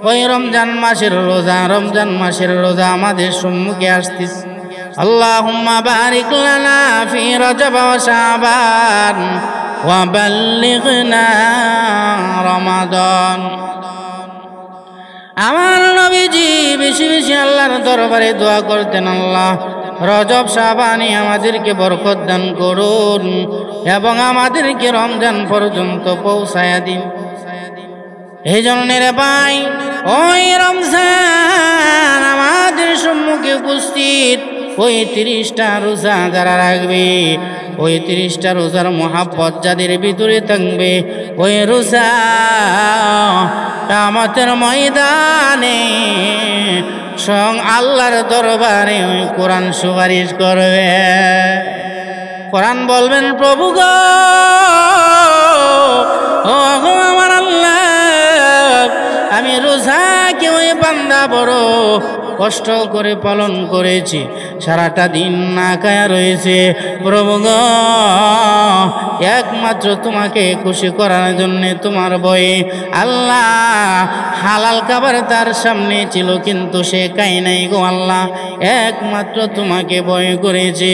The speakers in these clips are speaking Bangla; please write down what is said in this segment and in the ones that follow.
ওই রমজান মাসের রোজা আমাদের সম্মুখে আসতেছে। আল্লাহুম্মা বারিক লানা ফি রজব ওয়া শাবান ওয়া বাল্লিগনা রমাদান। আমার নবীজি বেশি বেশি আল্লাহর দরবারে দোয়া করতেন, আল্লাহ রজব শাবানে আমাদেরকে বরকত দান করুন এবং আমাদেরকে রমজান পর্যন্ত পৌঁছায়া দিন। এই জন্য রে ভাই, ওই রমজান আমাদের সম্মুখে উপস্থিত, ওই 30টা রোজা যারা রাখবে, ওই 30টা রোজার মহাব্বত যাদের ভিতরে থাকবে, ওই রোজা কিয়ামতের ময়দানে স্বয়ং আল্লাহর দরবারে ওই কোরআন সুপারিশ করবে। কোরআন বলবেন, প্রভু গো, ও আমার আল্লাহ, আমি রোজাকে ওই বান্দা বড় কষ্ট করে পালন করেছি, সারাটা দিন না খায়া রয়েছে, প্রভু গো, একমাত্র তোমাকে খুশি করার জন্য তোমার ভয়ে আল্লাহ হালাল খাবার তার সামনে ছিল কিন্তু সে খায় নাই গো আল্লাহ, একমাত্র তোমাকে ভয় করেছে।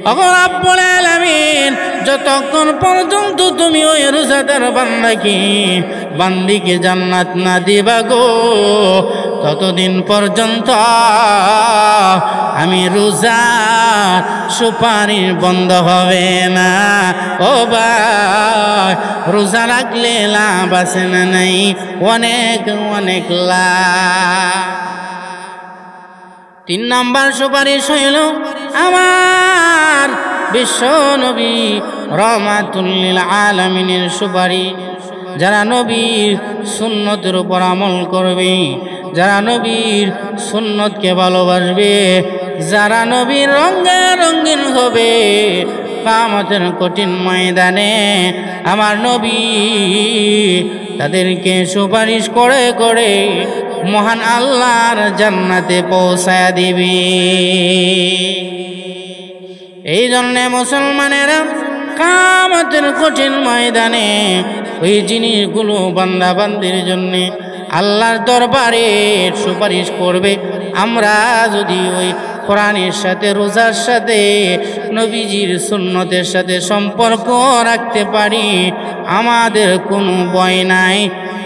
ওগো রব্বুল আলামিন, যতক্ষণ পর্যন্ত তুমি ওই রোজাদার বান্দিকে জান্নাত না দিবা গো, ততদিন পর্যন্ত আমি রোজা সুপারিশ বন্ধ হবে না। ও ভাই, রোজা রাখলে লাভ আছে না নাই? অনেক অনেক লাভ। 3 নাম্বার সুপারিশ হইল আমার বিশ্ব নবী রহমাতুল লিল আলামিনের সুপারিশ। যারা নবীর সুন্নতের উপর আমল করবে, যারা নবীর সুন্নতকে ভালোবাসবে, যারা নবীর রঙে রঙিন হবে, কিয়ামতের কঠিন ময়দানে আমার নবী তাদেরকে সুপারিশ করে করে মহান আল্লাহর জান্নাতে পৌঁছায়া দিবে। এই জন্যে মুসলমানেরা কিয়ামতের কঠিন ময়দানে ওই জিনিসগুলো বান্দা বান্দির জন্য আল্লাহর দরবারে সুপারিশ করবে। আমরা যদি ওই কোরআনের সাথে, রোজার সাথে, নবীজির সুন্নতের সাথে সম্পর্ক রাখতে পারি, আমাদের কোনো ভয় নাই,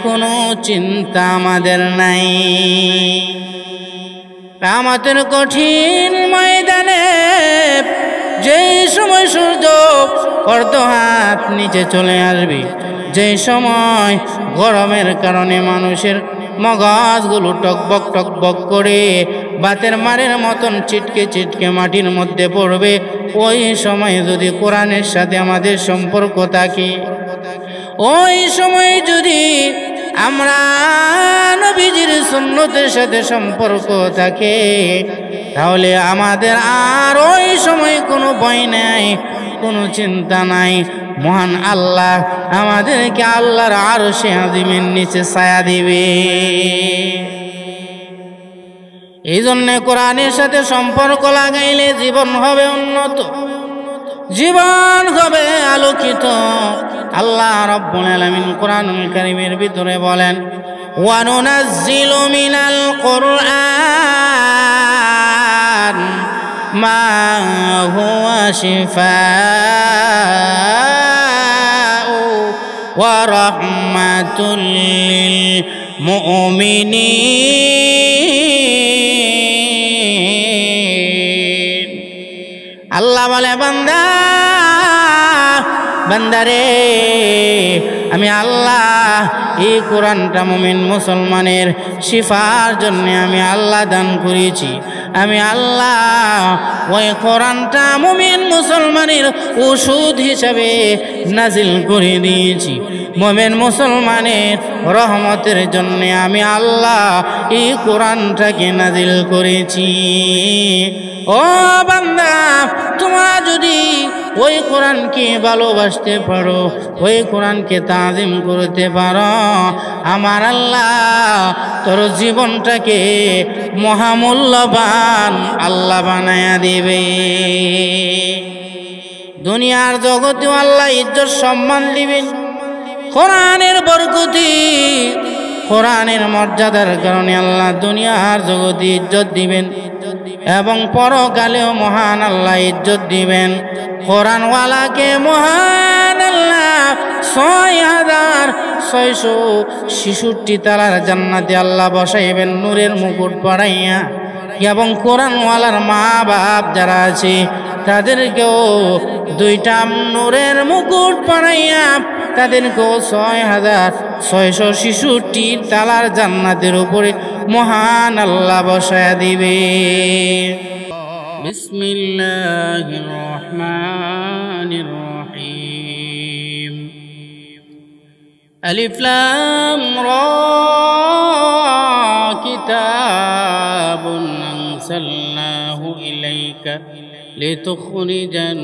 কোনো চিন্তা আমাদের নাই। কিয়ামতের কঠিন ময়দানে যেই সময় সূর্য অর্ধ হাত নিচে চলে আসবে, যে সময় গরমের কারণে মানুষের মগজগুলো টকবক টকবক করে বাতের মারের মতন চিটকে চিটকে মাটির মধ্যে পড়বে, ওই সময় যদি কোরআনের সাথে আমাদের সম্পর্ক থাকে, ওই সময় যদি আমরা নবীজির সুন্নতের সাথে সম্পর্ক থাকে, তাহলে আমাদের আর ওই সময় কোনো ভয় নাই, কোনো চিন্তা নাই। মহান আল্লাহ আমাদেরকে আল্লাহর আরশে আযীমের নিচে ছায়া দিবে। এই জন্য কোরআনের সাথে সম্পর্ক লাগাইলে জীবন হবে উন্নত, জীবন হবে আলোকিত। আল্লাহ রাব্বুল আলামিন কোরআনুল কারীমের ভিতরে বলেন, ওয়া নুনাজ্জিলু মিনাল কুরআন মা হুয়া শিফাউ ওয়া রাহমাতুল লিল মুমিনিন। আল্লাহ বলে, বান্দারে, আমি আল্লাহ এই কোরআনটা মুমিন মুসলমানের শিফার জন্য আমি আল্লাহ দান করেছি। আমি আল্লাহ ওই কোরআনটা মুমিন মুসলমানের ওষুধ হিসাবে নাজিল করে দিয়েছি। মুমিন মুসলমানের রহমতের জন্য আমি আল্লাহ এই কোরআনটাকে নাজিল করেছি। ও বান্দা, তোমরা যদি ওই কোরআনকে ভালোবাসতে পারো, ওই কোরআনকে তাজিম করতে পারো, আমার আল্লাহ তোর জীবনটাকে মহামূল্যবান আল্লাহ বানায়া দিবে। দুনিয়ার জগতেও আল্লাহ ইজ্জত সম্মান দিবেন। কোরআনের বরকতি কোরআনের মর্যাদার কারণে আল্লাহ দুনিয়ার জগতে ইজ্জত দিবেন এবং পরকালেও মহান আল্লাহ ইজ্জত দিবেন। কোরআনওয়ালাকে মহান আল্লাহ ৬,৬৬৬ তালার জান্নাতে আল্লাহ বসাইবেন নূরের মুকুট পরাইয়া। এবং কোরআনওয়ালার মা বাপ যারা আছে তাদেরকেও 2টা নূরের মুকুট পরাইয়া তাদেরকেও ৬,৬৬৬ তালার জান্নাতের উপরে মহান আল্লাহ বসায়া দিবে। বিসমিল্লাহির রহমানির রহিম। আলিফ লাম রা কিতাবুন আনসালনাহু ইলাইকা লিতুখরিজান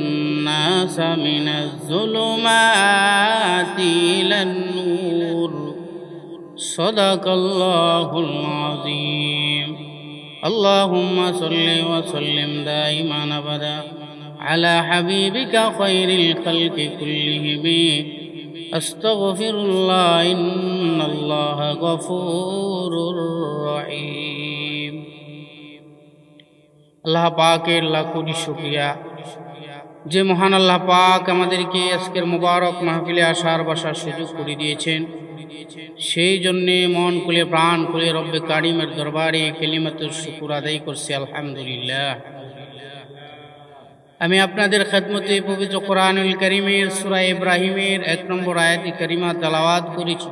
নাসা মিনাজ যুলুমাতি ইলান নূর। সাদাকাল্লাহুল আযীম। আল্লাহুম্মা সাল্লি ওয়া সাল্লিম দাইমান আবাদা আলা হাবিবিকা খায়রিল খালকি কুল্লিহিম। আস্তাগফিরুল্লাহ ইন্নাল্লাহা গফুরুর রহিম। আল্লাহ পাকের লাখ কোটি শুকরিয়া যে মহান আল্লাহ পাক আমাদেরকে আজকের মুবারক মাহফিলে আসার বসার সুযোগ করে দিয়েছেন। সেই জন্যে মন খুলে প্রাণ খুলে রব্বে কারিমের দরবারে কালিমাতুর শুকর আদায় করছি আলহামদুলিল্লাহ। আমি আপনাদের খেদমতে পবিত্র কোরআনুল কারীমের সূরা ইব্রাহিমের 1 নম্বর আয়াতে কারিমা তেলাওয়াত করেছি।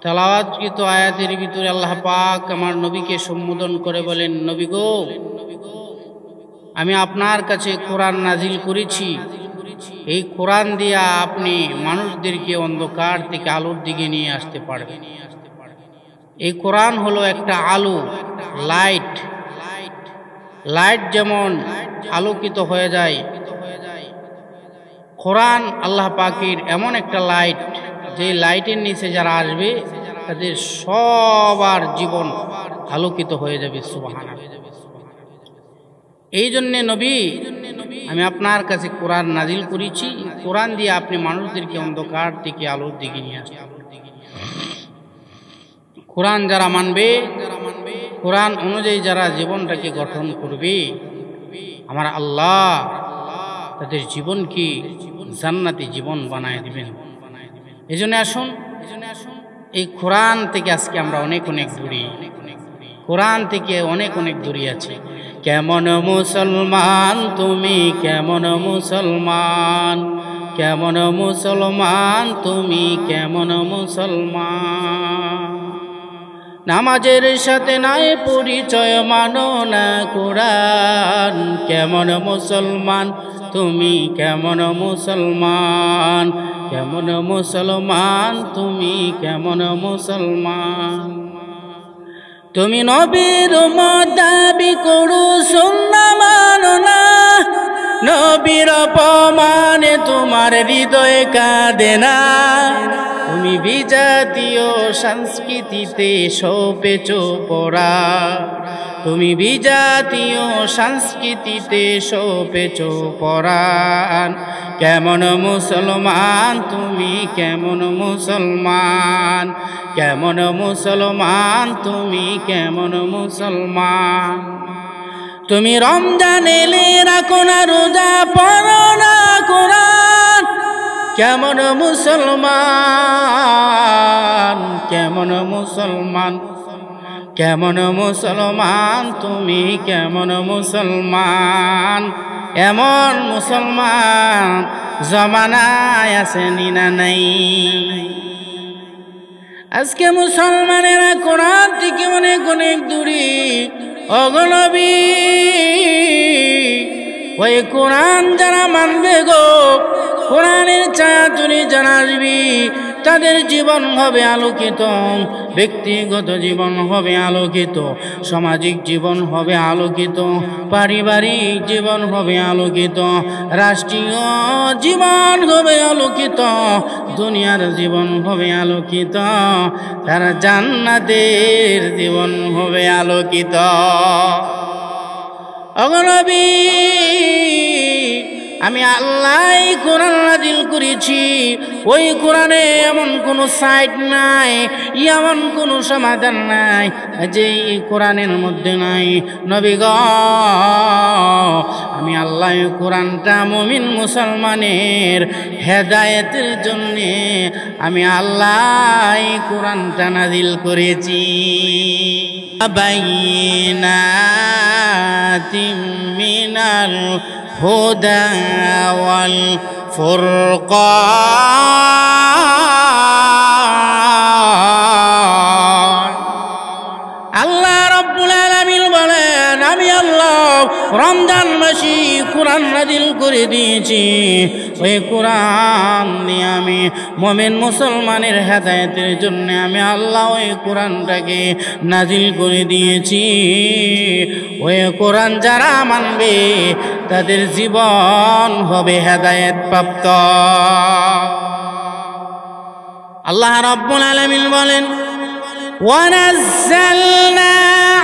তেলাওয়াতকৃত আয়াতের ভিতরে আল্লাহ পাক আমার নবীকে সম্বোধন করে বলেন, নবী গো, আমি আপনার কাছে কোরআন নাজিল করেছি। এই কোরআন দিয়ে আপনি মানুষদেরকে অন্ধকার থেকে আলোর দিকে নিয়ে আসতে পারবেন। এই কোরআন হলো একটা আলো, লাইট। লাইট যেমন আলোকিত হয়ে যায়, কোরআন আল্লাহ পাকের এমন একটা লাইট যে লাইটের নিচে যারা আসবে তাদের সবার জীবন আলোকিত হয়ে যাবে। সুবহানাল্লাহ। এই জন্যে নবী, আমি আপনার কাছে কোরআন নাজিল করেছি। কোরআন দিয়ে আপনি মানুষদেরকে অন্ধকার থেকে আলোর দিকে নিয়ে আসবেন। কোরআন যারা মানবে, কোরআন অনুযায়ী যারা জীবনটাকে গঠন করবে, আমার আল্লাহ তাদের জীবনকে জান্নাতি জীবন বানায় দিবেন। এই জন্য আসুন, এই কোরআন থেকে আজকে আমরা অনেক দূরে, কোরআন থেকে অনেক দূরে আছি। কেমন মুসলমান তুমি, কেমন মুসলমান, কেমন মুসলমান তুমি, কেমন মুসলমান। নামাজের সাথে নাই পরিচয়, মানো না কোরআন। কেমন মুসলমান তুমি, কেমন মুসলমান, কেমন মুসলমান তুমি, কেমন মুসলমান। তুমি নবীর উম্মত দাবি করো, সুন্নাহ মানো না। নবীর অপমানে তোমার হৃদয় কাঁদে না। তুমি বিজাতীয় সংস্কৃতিতে সপেছ পড়া, তুমি বিজাতীয় সংস্কৃতিতে সপেছ পরাণ। কেমন মুসলমান তুমি, কেমন মুসলমান, কেমন মুসলমান তুমি, কেমন মুসলমান। তুমি রমজান এলে রাখো না রোজা, পড়ো না কোরআন। কেমন মুসলমান, কেমন মুসলমান, কেমন মুসলমান তুমি, কেমন মুসলমান। এমন মুসলমান জমানায় আসেনি না নাই। আজকে মুসলমানেরা কোরআন থেকে অনেক দূরে। ওগো নবী, ওই কোরআন যারা মানবে গো, কোরআনের ছায়া তুলে যারা আসবে, তাদের জীবন হবে আলোকিত, ব্যক্তিগত জীবন হবে আলোকিত, সামাজিক জীবন হবে আলোকিত, পারিবারিক জীবন হবে আলোকিত, রাষ্ট্রীয় জীবন হবে আলোকিত, দুনিয়ার জীবন হবে আলোকিত, তার জান্নাতের জীবন হবে আলোকিত। ওগো নবী, আমি আল্লাহ কোরআন নাজিল করেছি। ওই কোরআনে এমন কোনো সাইড নাই, এমন কোনো সমাধান নাই যে এই কোরআনের মধ্যে নাই। নবী গো, আমি আল্লাহ কোরআনটা মুমিন মুসলমানের হেদায়েতের জন্যে আমি আল্লাহ কোরআনটা নাজিল করেছি। বাইনাতিম মিনাল হুদা ওয়াল ফুরকান। আল্লাহ রাব্বুল আলামিন বলেন, আমি আল্লাহ রমজান মাসে কোরআন নাজিল করে দিয়েছি। ওই কোরআন দিয়ে আমি মুমিন মুসলমানের হেদায়েতের জন্য আমি আল্লাহ ওই কোরআনটাকে নাজিল করে দিয়েছি। ওই কোরআন যারা মানবে তাদের জীবন হবে হেদায়েত প্রাপ্ত। আল্লাহ রাব্বুল আলামিন বলেন, وَنَزَّلْنَا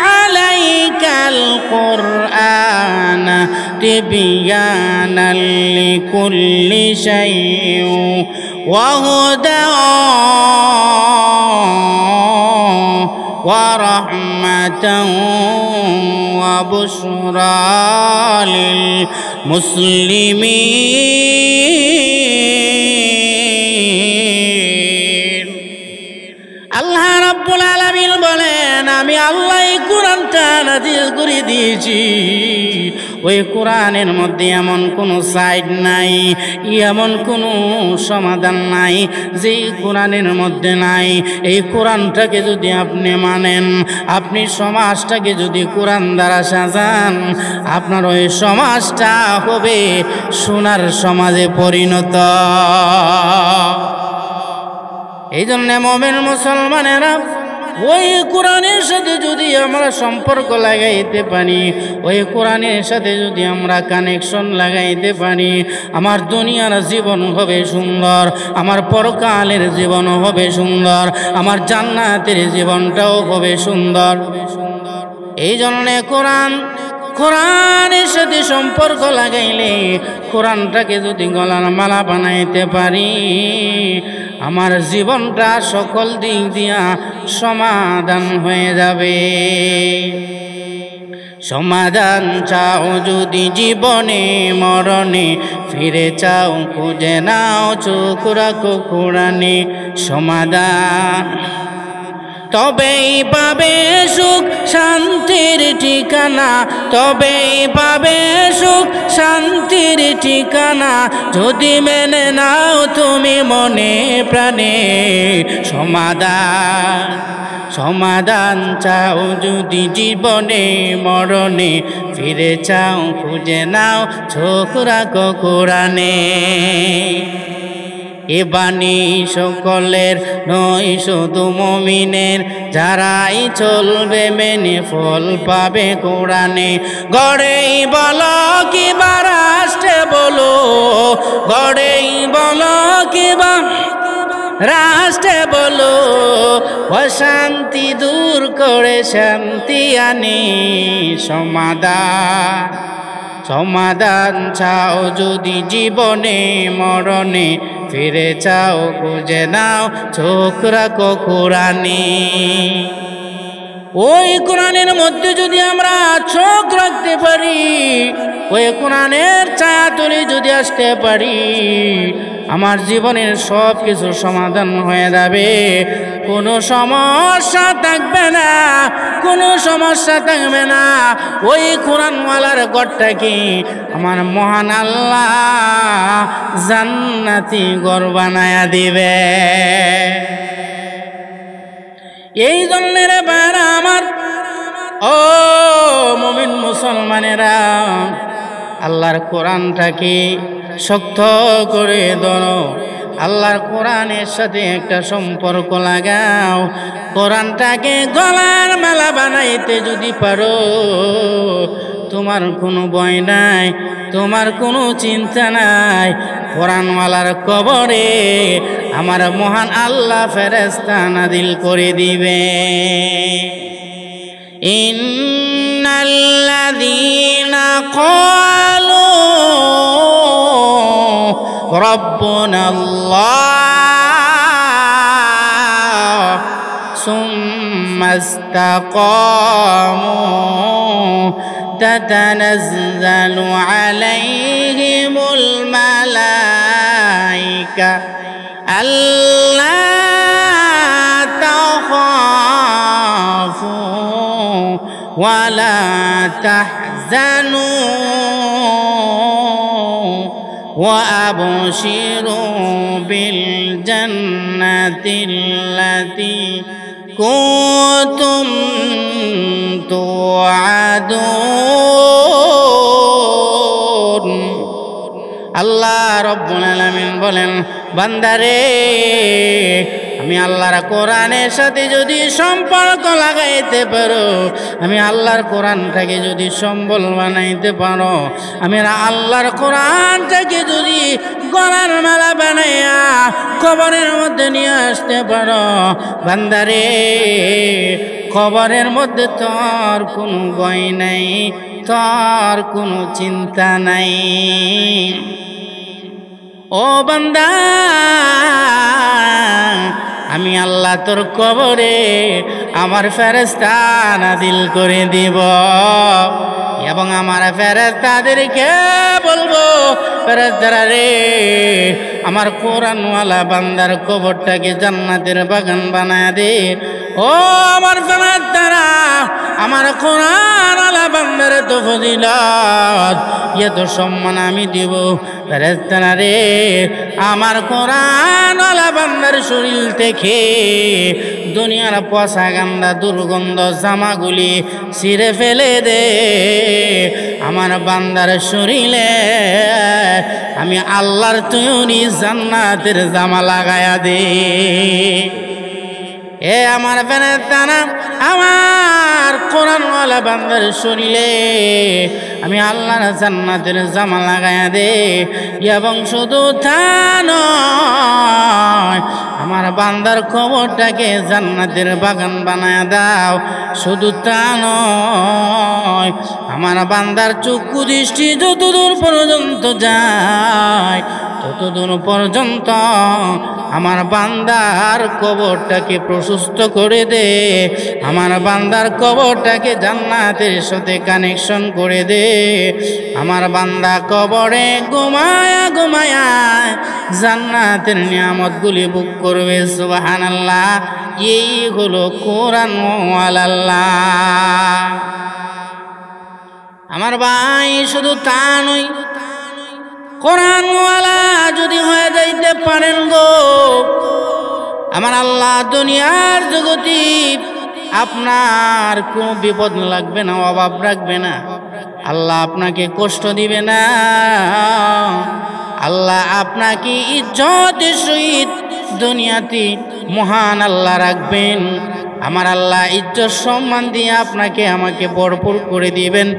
عَلَيْكَ الْقُرْآنَ تِبْيَانًا لِكُلِّ شَيْءٍ وَهُدًى وَرَحْمَةً وَبُشْرَى لِلْمُسْلِمِينَ। আল্লাহ রাব্বুল আলামিন বলেন, আমি আল্লাহ এই কোরআনটা নাজিল করে দিয়েছি। ওই কোরআনের মধ্যে এমন কোনো সাইড নাই, এমন কোনো সমাধান নাই যে কোরআনের মধ্যে নাই। এই কোরআনটাকে যদি আপনি মানেন, আপনি সমাজটাকে যদি কোরআন দ্বারা সাজান, আপনার ওই সমাজটা হবে সোনার সমাজে পরিণত। এই জন্য মুমিন মুসলমানেরা ওই কোরআনের সাথে যদি আমরা সম্পর্ক লাগাইতে পারি, ওই কোরআনের সাথে যদি আমরা কানেকশন লাগাইতে পারি, আমার দুনিয়ার জীবন হবে সুন্দর, আমার পরকালের জীবন হবে সুন্দর, আমার জান্নাতের জীবনটাও হবে সুন্দর। এই জন্য কোরআনের সাথে সম্পর্ক লাগাইলে, কোরআনটাকে যদি গলার মালা বানাইতে পারি, আমার জীবনটা সকল দিক দিয়া সমাধান হয়ে যাবে। সমাধান চাও যদি জীবনে মরণে, ফিরে চাও খুঁজে নাও চোখ রাখো কোরআনে। সমাধান তবেই পাবে সুখ শান্তির ঠিকানা, তবেই পাবে সুখ শান্তির ঠিকানা, যদি মেনে নাও তুমি মনে প্রাণে। সমাধান চাও যদি জীবনে মরণে, ফিরে চাও খুঁজে নাও চোখ রাখো কোরআনে। এ বাণী সকলের নয় শুধু মুমিনের, যারাই চলবে মেনে ফল পাবে কোরআনে। গড়েই বলো কিবা রাষ্ট্রে বলো, গড়েই বলো কিবা রাষ্ট্রে বলো, অশান্তি দূর করে শান্তি আনে। সমাধান চাও যদি জীবনে মরণে, ফিরে চাও খুঁজে নাও চোখ রাখো কোরআনে। ওই কোরআনের মধ্যে যদি আমরা চোখ রাখতে পারি, ওই কোরআনের ছায়াতলে যদি আসতে পারি, আমার জীবনের সব কিছু সমাধান হয়ে যাবে। কোনো সমস্যা থাকবে না, কোনো সমস্যা থাকবে না। ওই কোরআনওয়ালার ঘরটাকে আমার মহান আল্লাহ জান্নাতি ঘর বানায়া দিবে। এই জন্য রে বারা আমার, ও মুমিন মুসলমানেরা, আল্লাহর কোরআনটাকে শক্ত করে ধরো, আল্লাহর কোরআনের সাথে একটা সম্পর্ক লাগাও। কোরআনটাকে গলার মালা বানাইতে যদি পারো, তোমার কোনো ভয় নাই, তোমার কোনো চিন্তা নাই। কোরআনওয়ালার কবরে আমার মহান আল্লাহ ফেরেশতা নাযিল করে দিবে। ইন্নাল্লাযীনা ক্বালু রাব্বুনাল্লাহ সুম্মা ইসতাকামু তাতানাজ্জালু আলাইহিমুল মালাইকা আল্লা তাখাফু ওয়ালা তাহজানু وأبشروا بالجنة التي كنتم توعدون আল্লাহ রব্বুল আলামিন বলেন বান্দারে আমি আল্লাহর কোরআনের সাথে যদি সম্পর্ক লাগাইতে পারো আমি আল্লাহর কোরআনটাকে যদি সম্বল বানাইতে পারো আমি আল্লাহর কোরআনটাকে যদি গলার মালা বানাইয়া কবরের মধ্যে নিয়ে আসতে পারো বান্দারে কবরের মধ্যে তোর কোনো ভয় নাই তোর কোনো চিন্তা নাই ও বান্দা আমি আল্লাহ তোর কবরে আমার ফেরেশতা নাযিল করে দিব এবং আমার ফেরেশতাদেরকে বলবো ফেরেশতারা রে আমার কোরআনওয়ালা বান্দার কবরটাকে জান্নাতের বাগান বানায় দে ও আমার ফেরেশতারা আমার কোরআনওয়ালা বান্দার তো ফজিলত এত সম্মান আমি দিব ফেরেশতারা রে আমার কোরআনওয়ালা বান্দার শরীর থেকে দুনিয়ার পচা গান্দা দুর্গন্ধ জামাগুলি ছিঁড়ে ফেলে দে আমার বান্দার শরীরে আমি আল্লাহর তৈরি জান্নাতের জামা লাগায়া দে এ আমার ফেরেশতারা আমার কোরআনওয়ালা বান্দার শরীরে আমি আল্লাহর জান্নাতের জামা লাগায়া দে এবং শুধু তা নয় আমার বান্দার কবরটাকে জান্নাতের বাগান বানায়া দাও শুধু তা নয় আমার বান্দার চক্ষু দৃষ্টি যতদূর পর্যন্ত যায় ততদূর পর্যন্ত আমার বান্দার কবরটাকে প্রশস্ত করে দে আমার বান্দার কবরটাকে জান্নাতের সাথে কানেকশন করে দে আমার বান্দা কবরে ঘুমায়া ঘুমায়া জান্নাতের নিয়ামতগুলি ভোগ করবে সুবহানাল্লাহ এই হলো কোরআনওয়ালা আমার ভাই শুধু তা নয় কোরআনওয়ালা যদি হয়ে যাইতে পারেন গো আমার আল্লাহ দুনিয়ার জগতে আপনার কোনো বিপদ লাগবে না অভাব রাখবে না আল্লাহ আপনাকে কষ্ট দিবে না আল্লাহ আপনাকে ইজ্জতের সহিত দুনিয়াতে মহান আল্লাহ রাখবেন আমার আল্লাহ ইজ্জত সম্মান দিয়ে আপনাকে আমাকে ভরপুর করে দিবেন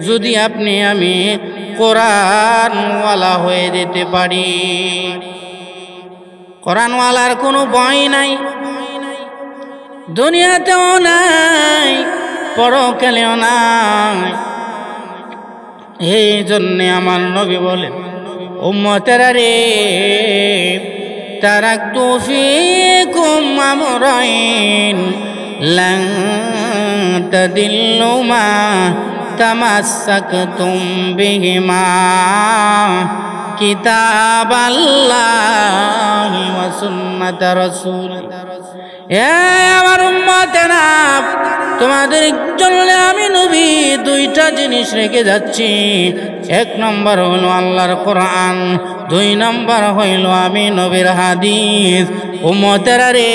যদি আপনি আমি কোরআনওয়ালা হয়ে যেতে পারি কোরআনওয়ালার কোনো ভয় নাই দুনিয়াতেও নাই পরকালেও নাই এই জন্যে আমার নবী বলেন উম্মতেরা রে তারাকতু ফীকুম আমরাইন লান তাদিল্লু মা তামাসসাকতুম বিহিমা কিতাবাল্লাহি ওয়া সুন্নাত রাসূল আমার উম্মতেরা তোমাদের জন্য আমি নবী দুইটা জিনিস রেখে যাচ্ছি এক নম্বর হলো আল্লাহর কোরআন দুই নম্বর হইল আমি নবীর হাদিস উম্মতেরা রে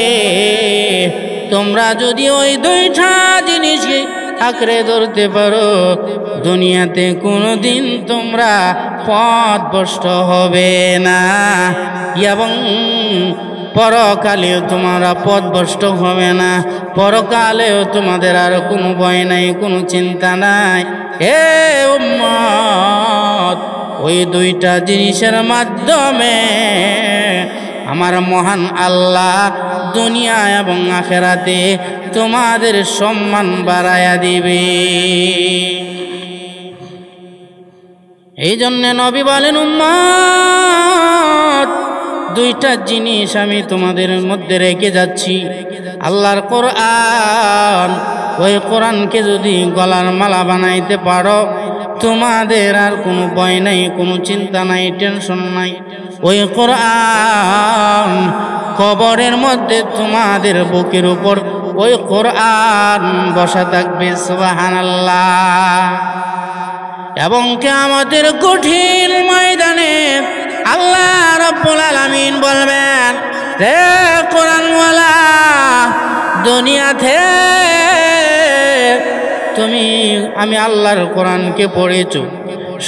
তোমরা যদি ওই দুইটা জিনিসকে আঁকড়ে ধরতে পারো দুনিয়াতে কোনোদিন তোমরা পথভ্রষ্ট হবে না এবং পরকালেও তোমরা পথভ্রষ্ট হবে না পরকালেও তোমাদের আর কোনো ভয় নাই কোনো চিন্তা নাই হে উম্মত ওই দুইটা জিনিসের মাধ্যমে আমার মহান আল্লাহ দুনিয়া এবং আখিরাতে তোমাদের সম্মান বাড়ায়া দিবে এই জন্য নবী বলেন উম্মত দুইটা জিনিস আমি তোমাদের মধ্যে রেখে যাচ্ছি। আল্লাহর কোরআন, ওই কোরআনকে যদি গলার মালা বানাইতে পারো, তোমাদের আর কোনো ভয় নাই, কোনো চিন্তা নাই, টেনশন নাই। ওই কোরআন কবরের মধ্যে তোমাদের বুকের উপর ওই কোরআন বসা থাকবে, সুবহানাল্লাহ। এবং কিয়ামতের কঠিন ময়দানে আল্লাহ রাব্বুল আলামিন বলবেন, হে কোরআনওয়ালা, দুনিয়াতে আমি আল্লাহর কোরআনকে পড়েছো,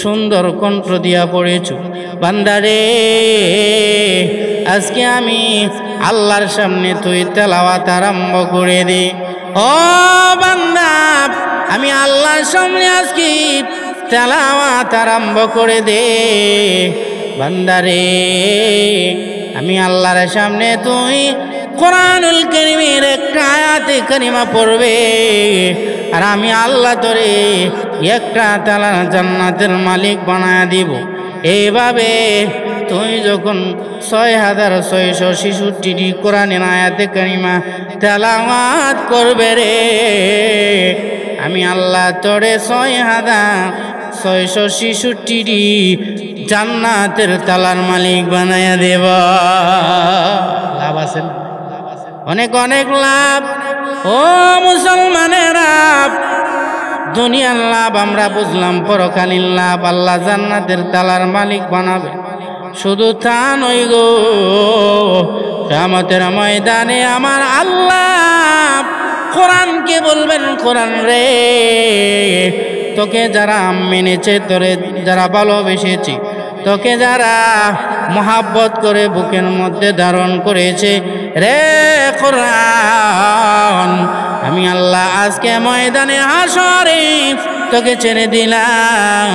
সুন্দর কণ্ঠ দিয়া পড়েছো, বান্দারে আজকে আমি আল্লাহর সামনে তুই তেলাওয়াত আরম্ভ করে দে। ও বান্দা, আমি আল্লাহর সামনে আজকে তেলাওয়াত আরম্ভ করে দে। বান্দারে, আমি আল্লাহর সামনে তুই কোরআনুল কারীমের একটা আয়াতে কারিমা পড়বে, আর আমি আল্লাহ তোরে একটা তালা জান্নাতের মালিক বানায় দিব। এইভাবে তুই যখন ৬৬৬৬টি কোরআনের আয়াতে কারিমা তেলাওয়াত করবে রে, আমি আল্লাহ তোরে ৬৬৬৬টি জান্নাতের তালার মালিক বানায়া দেব। লাভ আছে না? অনেক অনেক লাভ। ও মুসলমানেরা, দুনিয়ার লাভ আমরা বুঝলাম, পরকালীন লাভ আল্লাহ জান্নাতের তালার মালিক বানাবে। শুধু তা নয় গো, কিয়ামতের ময়দানে আমার আল্লাহ কোরআনকে বলবেন, কোরআন রে, তোকে যারা মেনেছে, তোরে যারা ভালোবেসেছে, তোকে যারা মহাব্বত করে বুকের মধ্যে ধারণ করেছে, রে কোরআন, আমি আল্লাহ আজকে ময়দানে হাসরে তোকে ছেড়ে দিলাম।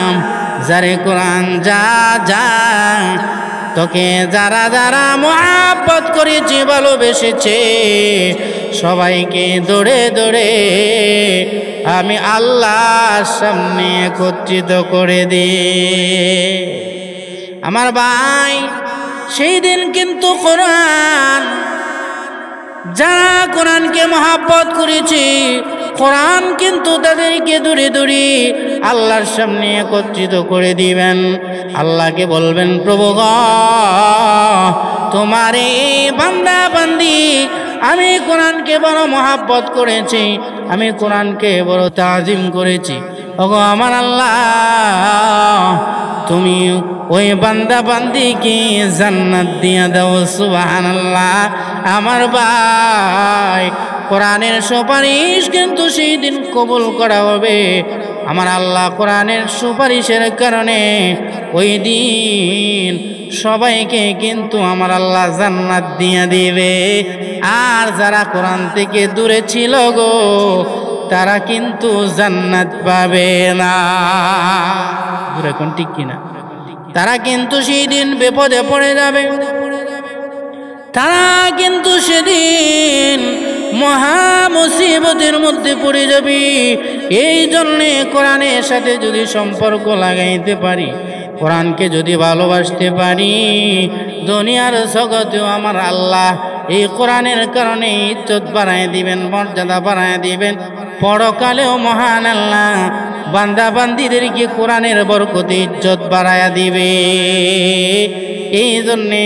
যারে কোরআন, যা যা, তোকে যারা যারা মহাব্বত করেছে, ভালোবেসেছে, সবাইকে দৌড়ে দৌড়ে আমি আল্লাহর সামনে একত্রিত করে দে। আমার ভাই, সেই দিন কিন্তু কোরআন, যারা কোরআনকে মহাব্বত করেছে, কোরআন কিন্তু তাদেরকে দূরে দূরে আল্লাহর সামনে একত্রিত করে দিবেন। আল্লাহকে বলবেন, প্রভু গো, তোমার এই বান্দা বান্দি, আমি কোরআনকে বড় মহাব্বত করেছি, আমি কোরআনকে বড় তাজিম করেছি। ওগো আমার আল্লাহ, তুমি ওই বান্দা বান্দিকে জান্নাত দিয়া দাও, সুবহানাল্লাহ। আমার ভাই, কোরআনের সুপারিশ কিন্তু সেই দিন কবুল করা হবে। আমার আল্লাহ কোরআনের সুপারিশের কারণে ওই দিন সবাইকে কিন্তু আমার আল্লাহ জান্নাত দিয়ে দিবে। আর যারা কোরআন থেকে দূরে ছিল গো, তারা কিন্তু জান্নাত পাবে না। দূরে কোন ঠিক কিনা? তারা কিন্তু সেই দিন বিপদে পড়ে যাবে, তারা কিন্তু সেদিন মহা মুসিবতের মধ্যে পড়ে যাবে। এই জন্যে কোরআনের সাথে যদি সম্পর্ক লাগাইতে পারি, কোরআনকে যদি ভালোবাসতে পারি, দুনিয়ার জগতেও আমার আল্লাহ এই কোরআনের কারণে ইজ্জত বাড়ায় দিবেন, মর্যাদা বাড়ায় দিবেন। পরকালেও মহান আল্লাহ বান্দা বান্দিদেরকে কোরআনের বরকতে ইজ্জত বাড়ায় দিবে। এই জন্যে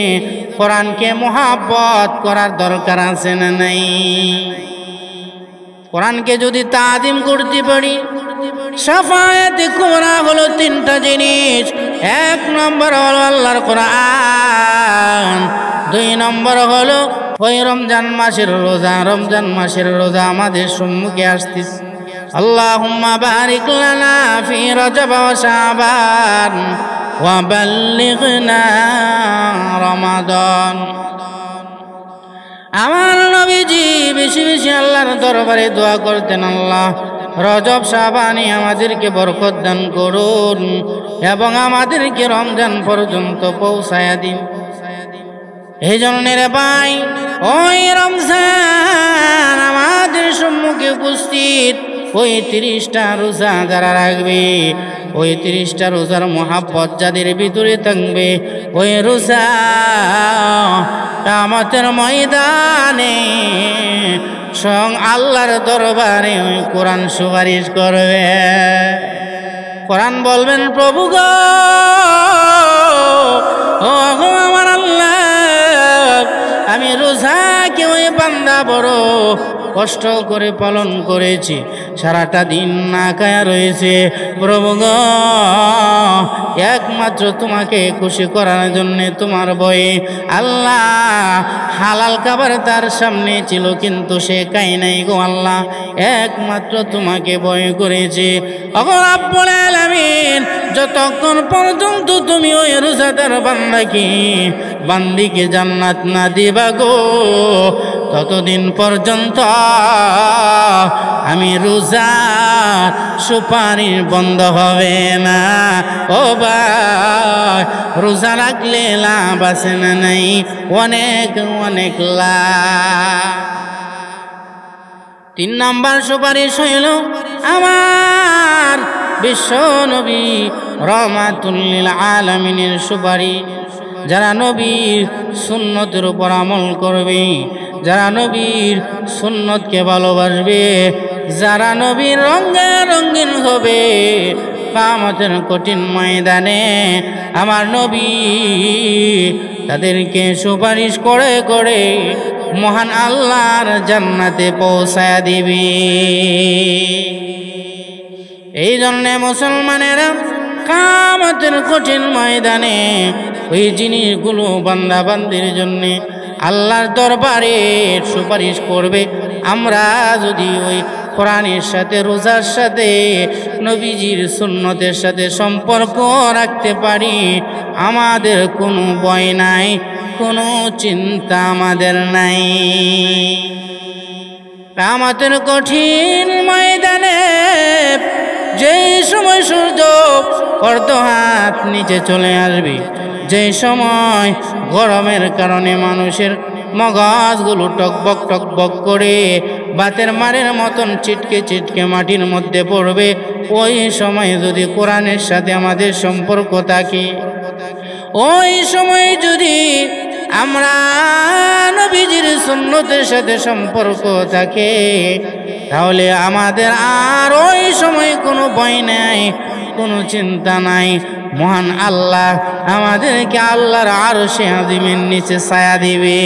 কোরআনকে মহাব্বত করার দরকার আছে না নাই? কোরআনকে যদি তাজিম করতে পারি, শাফায়াতে কুবরা হলো তিনটা জিনিস। এক নম্বর হলো আল্লাহর কোরআন, দুই নম্বর হলো ওই রমজান মাসের রোজা। রমজান মাসের রোজা আমাদের সম্মুখে আসতেছে। আল্লাহুম্মা বারিক লানা ফি রজব ওয়া শাবান ওয়া বাল্লিগনা রমাদান। আমার নবীজি বেশি বেশি আল্লাহর দরবারে দোয়া করতেন, আল্লাহ রজব শাবানে আমাদেরকে বরকত দান করুন এবং আমাদেরকে রমজান পর্যন্ত পৌঁছায়া দিন। এই জন্য রে ভাই, ওই রমজান আমাদের সম্মুখে উপস্থিত। ওই 30টা রোজা যারা রাখবে, ওই 30টা রোজার মহাব্বত যাদের ভিতরে থাকবে, ওই রোজা কিয়ামতের ময়দানে স্বয়ং আল্লাহর দরবারে ওই কোরআন সুপারিশ করবে। কোরআন বলবেন, প্রভু গো, ও আমার আল্লাহ, আমি রোজাকে ওই বান্দা বড় কষ্ট করে পালন করেছি, সারাটা দিন না খায়া রয়েছে। প্রভু গো, একমাত্র তোমাকে খুশি করার জন্য তোমার ভয়ে আল্লাহ হালাল খাবার তার সামনে ছিল, কিন্তু সে খায় নাই গো আল্লাহ, একমাত্র তোমাকে ভয় করেছে। ওগো রব্বুল আলামিন, যতক্ষণ পর্যন্ত তুমি ওই রোজাদার বান্দিকে জান্নাত না দিবা গো, ততদিন পর্যন্ত আমি রোজা সুপারিশ বন্ধ হবে না। ও ভাই, রোজা রাখলে লাভ আছে না নাই? অনেক অনেক লাভ। 3 নাম্বার সুপারিশ হইল আমার বিশ্ব নবী রহমাতুল লিল আলামিনের সুপারিশ। যারা নবীর সুন্নতের উপর আমল করবে, যারা নবীর সুন্নতকে ভালোবাসবে, যারা নবীর রঙে রঙিন হবে, কিয়ামতের কঠিন ময়দানে আমার নবী তাদেরকে সুপারিশ করে করে মহান আল্লাহর জান্নাতে পৌঁছায়া দিবে। এই জন্যে মুসলমানেরা কিয়ামতের কঠিন ময়দানে ওই জিনিসগুলো বান্দা বান্দির জন্য আল্লাহর দরবারে সুপারিশ করবে। আমরা যদি ওই কোরআনের সাথে, রোজার সাথে, নবীজির সুন্নতের সাথে সম্পর্ক রাখতে পারি, আমাদের কোনো ভয় নাই, কোনো চিন্তা আমাদের নাই। কিয়ামতের কঠিন ময়দানে যেই সময় সূর্য অর্ধ হাত নিচে চলে আসবে, যেই সময় গরমের কারণে মানুষের মগজগুলো টকবক টকবক করে বাতের মারের মতন চিটকে চিটকে মাটির মধ্যে পড়বে, ওই সময় যদি কোরআনের সাথে আমাদের সম্পর্ক থাকে, ওই সময় যদি আমরা নবীজির সুন্নতের সাথে সম্পর্ক থাকে, তাহলে আমাদের আর ওই সময় কোনো ভয় নাই, কোনো চিন্তা নাই। মহান আল্লাহ আমাদেরকে আল্লাহর আরশে আযীমের নিচে ছায়া দিবে।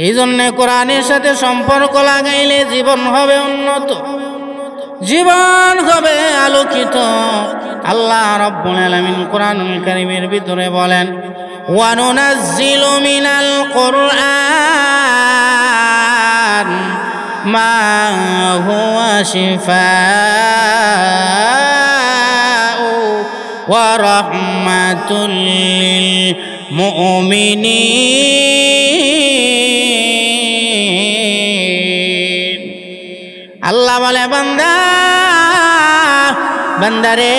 এই জন্য কোরআনের সাথে সম্পর্ক লাগাইলে জীবন হবে উন্নত, জীবন হবে আলোকিত। আল্লাহ রাব্বুল আলামিন কোরআনুল কারীমের ভিতরে বলেন, ওয়া নুনাজ্জিলু মিনাল কুরআন মা হুয়া শিফাউ ওয়া রাহমাতুল লিল মুমিনিন। আল্লাহ বলে, বান্দা বান্দারে,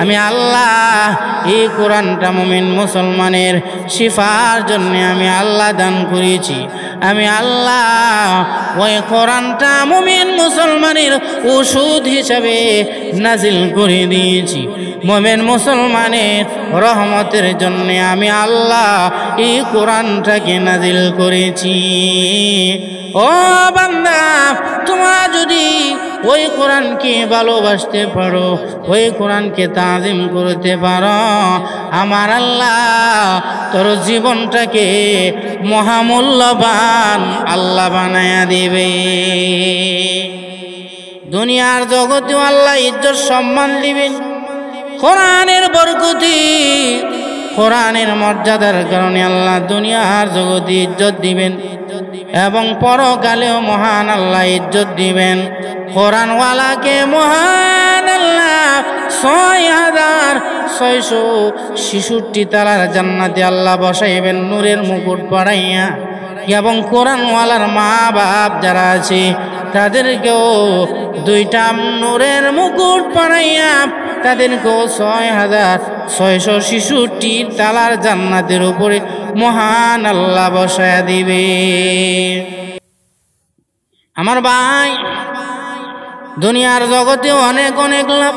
আমি আল্লাহ এই কোরআনটা মুমিন মুসলমানের শিফার জন্য আমি আল্লাহ দান করেছি। আমি আল্লাহ ওই কোরআনটা মুমিন মুসলমানের ওষুধ হিসাবে নাজিল করে দিয়েছি। মুমিন মুসলমানের রহমতের জন্য আমি আল্লাহ এই কোরআনটাকে নাজিল করেছি। ও বান্দা, তোমরা যদি ওই কোরআনকে ভালোবাসতে পারো, ওই কোরআনকে তাজিম করতে পারো, আমার আল্লাহ তোর জীবনটাকে মহামূল্যবান আল্লাহ বানায়া দিবে। দুনিয়ার জগতেও আল্লাহ ইজ্জত সম্মান দিবেন। কোরআনের বরকতি, কোরআনের মর্যাদার কারণে আল্লাহ দুনিয়ার জগতে ইজ্জত দিবেন এবং পরকালেও মহান আল্লাহ ইজ্জত দিবেন। কোরআনওয়ালাকে মহান আল্লাহ ৬,৬৬৬ তালার জান্নাতে আল্লাহ বসাইবেন নূরের মুকুট পরাইয়া। এবং কোরআনওয়ালার মা বাপ যারা আছে তাদেরকেও 2টা নূরের মুকুট পরাইয়া তাদেরকেও ৬,৬৬৬ তালার জান্নাতের উপরে মহান আল্লাহ বসায়া দিবে। আমার ভাই, দুনিয়ার জগতে অনেক অনেক লাভ,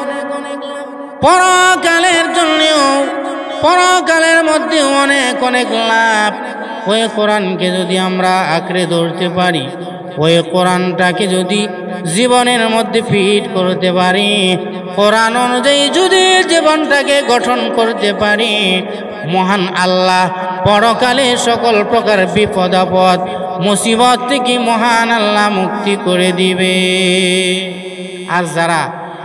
পরকালের জন্যও, পরকালের মধ্যে অনেক অনেক লাভ। ওই কোরআনকে যদি আমরা আঁকড়ে ধরতে পারি, ওই কোরআনটাকে যদি জীবনের মধ্যে ফিট করতে পারি, কোরআন অনুযায়ী যদি জীবনটাকে গঠন করতে পারি, মহান আল্লাহ পরকালে সকল প্রকার বিপদ আপদ মুসিবত থেকে মহান আল্লাহ মুক্তি করে দিবে। আর যারা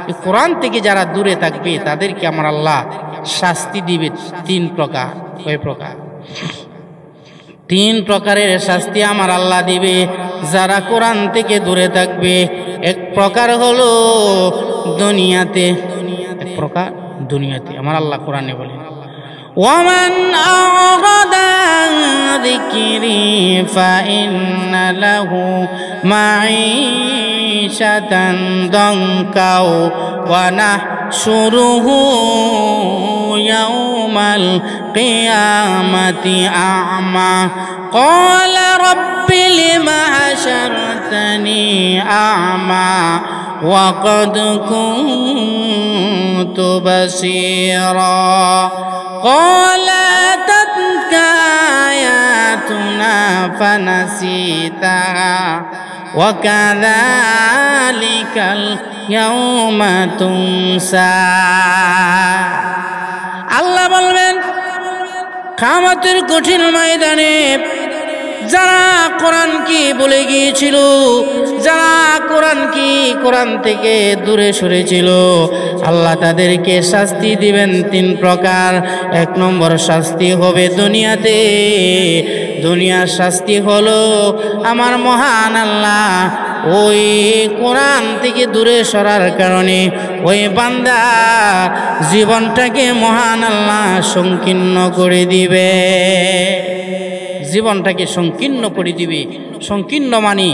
এই কোরআন থেকে যারা দূরে থাকবে তাদেরকে আমার আল্লাহ শাস্তি দিবে 3 প্রকার। কয় প্রকার? 3 প্রকারের শাস্তি আমার আল্লাহ দিবে যারা কোরআন থেকে দূরে থাকবে। এক প্রকার হলো দুনিয়াতে, এক প্রকার দুনিয়াতে। আমার আল্লাহ কোরআনে বলেন, ওয়ামান আ'রাদা আন যিকরি ফাইন্না লাহু মাঈশাতান দানকাও ওয়া নাহশুরুহু ইয়াওমাল কিয়ামাতি আ'মা ক্বালা রাব্বি লিমা হাশারতানি আ'মা ওয়া ক্বাদ কুনতু বাসীরা قال أتتك آياتنا فنسيتها وكذلك اليوم تنسى। আল্লাহ বলবেন কিয়ামতের কঠিন ময়দানে যারা কোরআন কি বলে গিয়েছিল, যারা কোরআন থেকে দূরে সরেছিল, আল্লাহ তাদেরকে শাস্তি দিবেন 3 প্রকার। 1 নম্বর শাস্তি হবে দুনিয়াতে। দুনিয়ার শাস্তি হলো আমার মহান আল্লাহ ওই কোরআন থেকে দূরে সরার কারণে ওই বান্দা জীবনটাকে মহান আল্লাহ সংকীর্ণ করে দিবে, জীবনটাকে সংকীর্ণ করে দিবে। সংকীর্ণ মানে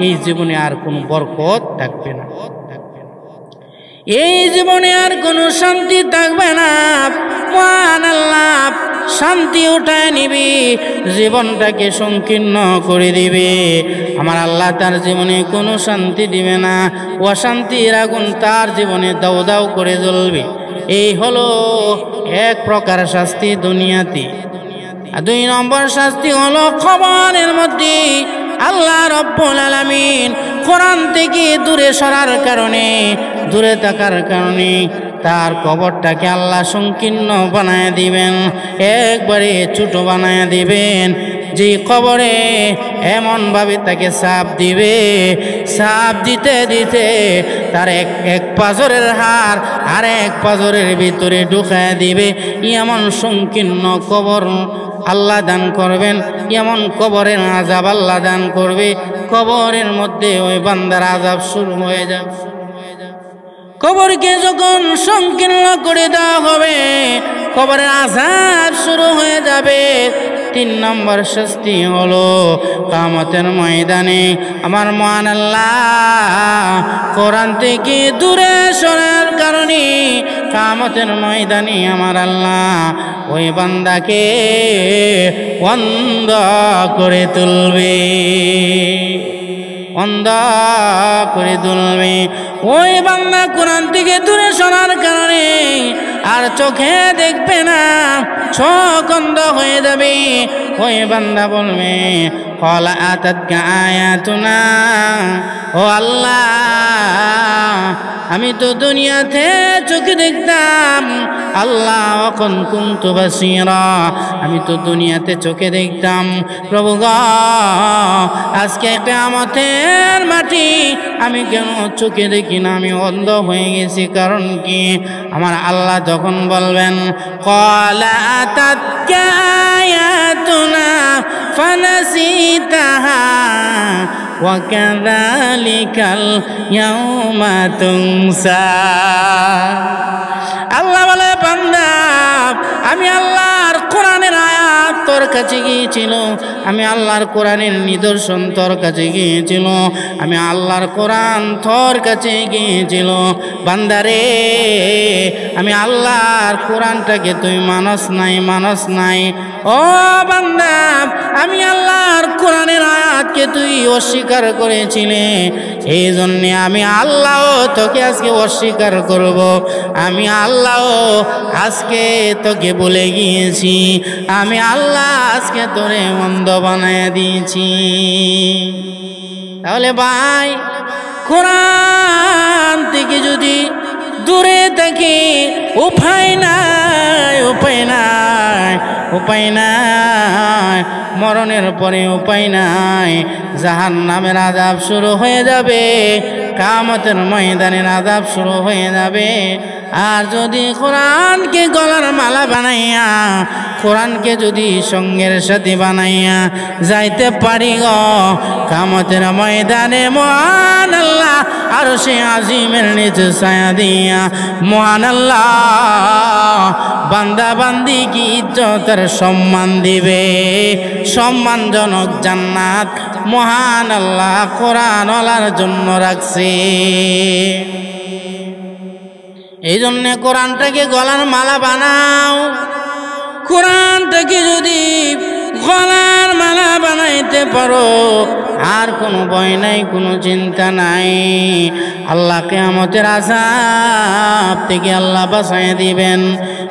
এই জীবনে আর কোনো বরকত থাকবে না, এই জীবনে আর কোনো শান্তি থাকবে না। মহান আল্লাহ শান্তি উঠায় নিবি, জীবনটাকে সংকীর্ণ করে দিবে। আমার আল্লাহ তার জীবনে কোনো শান্তি দিবে না, অশান্তির আগুন তার জীবনে দাউ দাউ করে জ্বলবে। এই হলো 1 প্রকার শাস্তি দুনিয়াতে। 2 নম্বর শাস্তি হলো কবরের মধ্যে আল্লাহ রব্বুল আলামিন কোরআন থেকে দূরে সরার কারণে, দূরে থাকার কারণে তার কবরটাকে আল্লাহ সংকীর্ণ বানায় দিবেন, একবারে ছোট বানায় দিবেন। যে কবরে এমনভাবে তাকে চাপ দিবে, চাপ দিতে দিতে তার এক পাঁজরের হাড় আর এক পাঁজরের ভিতরে ঢুকায় দিবে। এমন সংকীর্ণ কবর আল্লাহ দান করবেন, এমন কবরের আযাব আল্লাহ দান করবে, কবরের মধ্যে ওই বান্দার আযাব শুরু হয়ে যাবে। কবরকে যখন সংকীর্ণ করে দেওয়া হবে, কবরের আযাব শুরু হয়ে যাবে। 3 নম্বর শাস্তি হলো কিয়ামতের ময়দানে আমার মহান আল্লাহ কোরআন থেকে দূরে সরার কারণে কিয়ামতের ময়দানে আমার আল্লাহ ওই বান্দাকে অন্ধ করে তুলবে, অন্ধ করে তুলবে। ওই বান্দা কোরআন থেকে দূরে সরার কারণে আর চোখে দেখবে না, চোখ অন্ধ হয়ে যাবে। ওই বান্দা বলবে ক্বালা আতাতকা আয়াতুনা, ও আল্লাহ আমি তো দুনিয়াতে চোখে দেখতাম, আল্লাহ ওয়াকুন কুনতু বাসীরা, আমি তো দুনিয়াতে চোখে দেখতাম। প্রভু গো আজকে কিয়ামতের মাটি আমি কেন চোখে দেখি না, আমি অন্ধ হয়ে গেছি, কারণ কি? আমার আল্লাহ তখন বলবেন ক্বালা আতাতকা আয়াতুনা ফানাসিতাহা ওয়া কাযালিকাল ইয়াওমা তুনসা। আল্লাহ বলে বান্দা আমি আল্লাহর কোরআনের আয়াত তোর কাছে গিয়েছিল, আমি আল্লাহর কোরআনের নিদর্শন তোর কাছে গিয়েছিল, আমি আল্লাহর কোরআন তোর কাছে গিয়েছিল। বান্দারে আমি আল্লাহর কোরআনটাকে তুই মানস নাই, ও বান্দা, আমি আল্লাহর কোরআনের আয়াতকে তুই অস্বীকার করেছিলে, এই জন্যে আমি আল্লাহ তোকে আজকে অস্বীকার করব। আমি আল্লাহ আজকে তোকে বলে গিয়েছি, আমি আল্লাহ আজকে তোরে মন্দ বানায় দিয়েছি। তাহলে ভাই, কোরআন থেকে যদি দূরে থাকি, উপায় নাই, উপায় নাই, উপায় নাই, মরণের পরে উপায় নাই। জাহান্নামের আযাব শুরু হয়ে যাবে, কিয়ামতের ময়দানের আযাব শুরু হয়ে যাবে। আর যদি কোরআনকে গলার মালা বানাইয়া, কোরআনকে যদি সঙ্গের সাথে বানাইয়া যাইতে পারি গো কিয়ামতের ময়দানে, মহান আল্লাহ আরশে আজিমের নিচে ছায়া দিয়া মহান আল্লাহ বান্দা বান্দি কি ইজ্জতের সম্মান দিবে, সম্মানজনক জান্নাত মহান আল্লাহ কোরআনওয়ালার জন্য রাখছে। এই জন্যে কোরআনটাকে গলার মালা বানাও। কোরআনটাকে যদি গলার মালা বানাইতে পারো, আর কোনো ভয় নাই, কোনো চিন্তা নাই। আল্লাহ কিয়ামতের আযাব থেকে আল্লাহ বাঁচায় দিবেন,